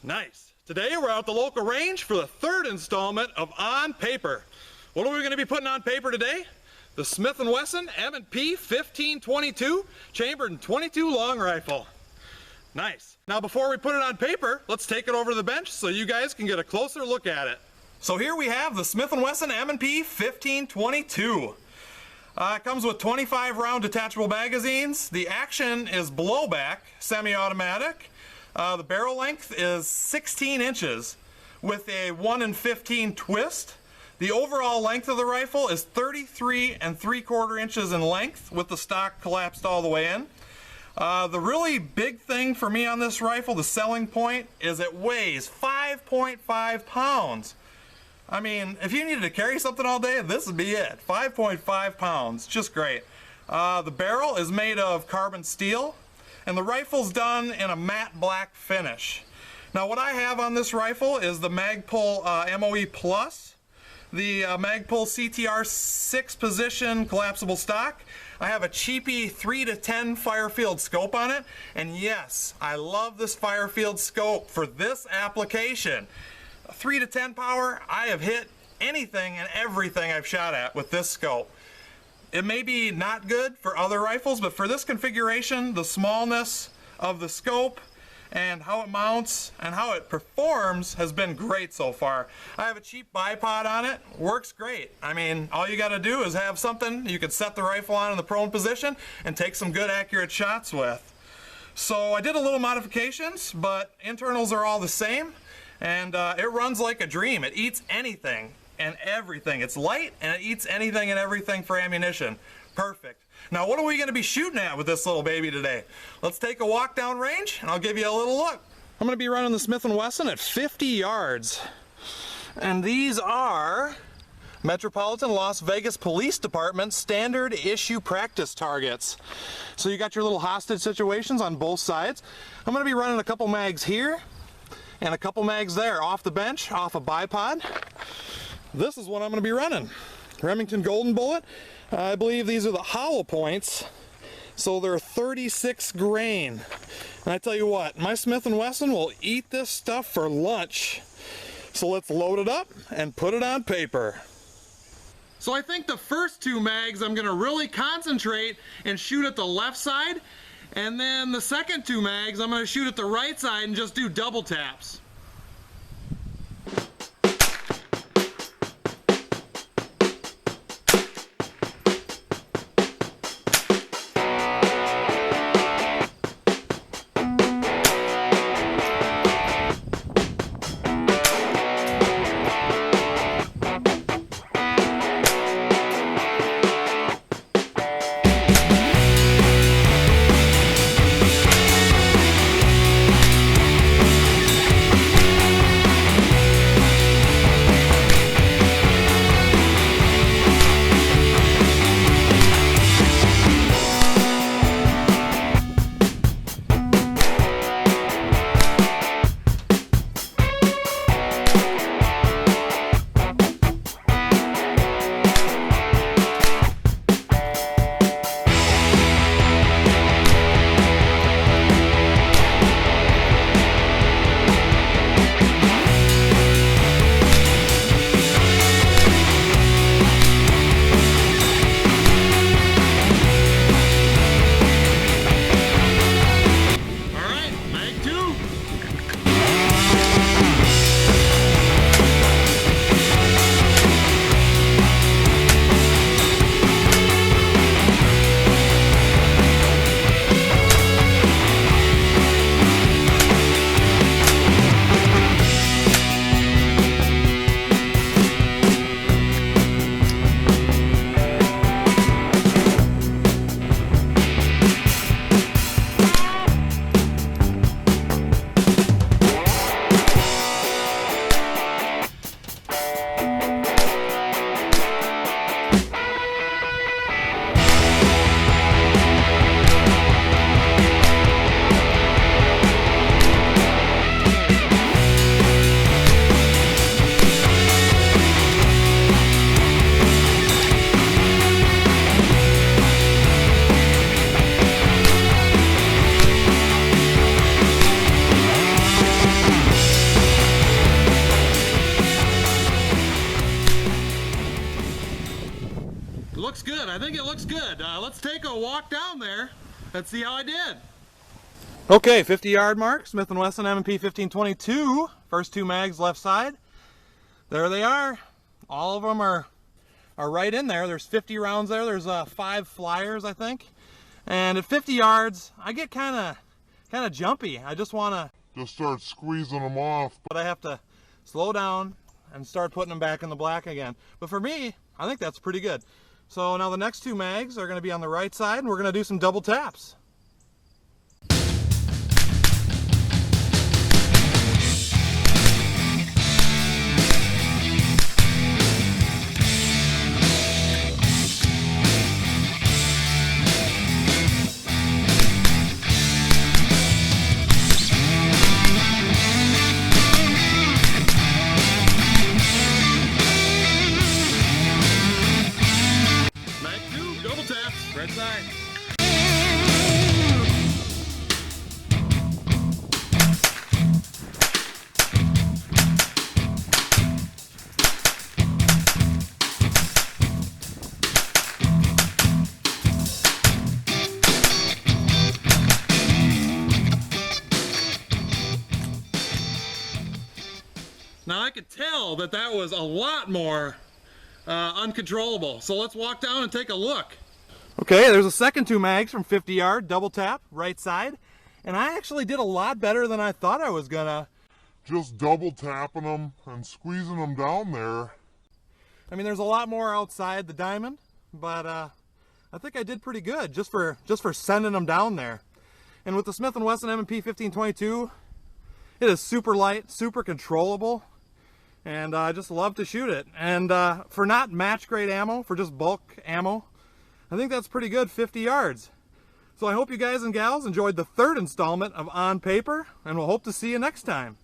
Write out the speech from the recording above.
Nice. Today we're at the local range for the third installment of On Paper. What are we going to be putting on paper today? The Smith Wesson M&P 1522 chambered in .22 long rifle. Nice. Now before we put it on paper, let's take it over to the bench so you guys can get a closer look at it. So here we have the Smith Wesson M&P 1522. It comes with 25 round detachable magazines. The action is blowback, semi-automatic. The barrel length is 16 inches with a 1 in 15 twist. The overall length of the rifle is 33 3/4 inches in length with the stock collapsed all the way in. The really big thing for me on this rifle, the selling point, is it weighs 5.5 pounds. I mean, if you needed to carry something all day, this would be it. 5.5 pounds, just great. The barrel is made of carbon steel, and the rifle's done in a matte black finish. Now what I have on this rifle is the Magpul MOE Plus, the Magpul CTR 6 position collapsible stock. I have a cheapy 3 to 10 Firefield scope on it, and yes, I love this Firefield scope for this application. 3 to 10 power, I have hit anything and everything I've shot at with this scope. It may be not good for other rifles, but for this configuration, the smallness of the scope and how it mounts and how it performs has been great so far. I have a cheap bipod on it, works great. I mean, all you gotta do is have something you can set the rifle on in the prone position and take some good accurate shots with. So I did a little modifications, but internals are all the same, and it runs like a dream. It eats anything and everything. It's light and it eats anything and everything for ammunition. Perfect. Now what are we going to be shooting at with this little baby today? Let's take a walk down range and I'll give you a little look. I'm going to be running the Smith & Wesson at 50 yards. And these are Metropolitan Las Vegas Police Department standard issue practice targets. So you got your little hostage situations on both sides. I'm going to be running a couple mags here and a couple mags there off the bench, off a bipod. This is what I'm going to be running. Remington Golden Bullet. I believe these are the hollow points, so they're 36 grain. And I tell you what, my Smith & Wesson will eat this stuff for lunch. So let's load it up and put it on paper. So I think the first two mags I'm going to really concentrate and shoot at the left side, and then the second two mags I'm going to shoot at the right side and just do double taps. I think it looks good. Let's take a walk down there and see how I did. Okay, 50-yard mark, Smith Wesson M&P 1522. First two mags left side. There they are. All of them are right in there. There's 50 rounds there. There's 5 flyers, I think. And at 50 yards, I get kind of jumpy. I just want to just start squeezing them off. But I have to slow down and start putting them back in the black again. But for me, I think that's pretty good. So now the next two mags are going to be on the right side, and we're going to do some double taps. Right side. Now I could tell that was a lot more uncontrollable. So let's walk down and take a look. Okay, there's a second two mags from 50 yard, double tap, right side. And I actually did a lot better than I thought I was gonna. Just double tapping them and squeezing them down there. I mean, there's a lot more outside the diamond, but I think I did pretty good just for sending them down there. And with the Smith & Wesson M&P 1522, it is super light, super controllable, and I just love to shoot it. And for not match grade ammo, for just bulk ammo, I think that's pretty good, 50 yards. So I hope you guys and gals enjoyed the third installment of On Paper, and we'll hope to see you next time.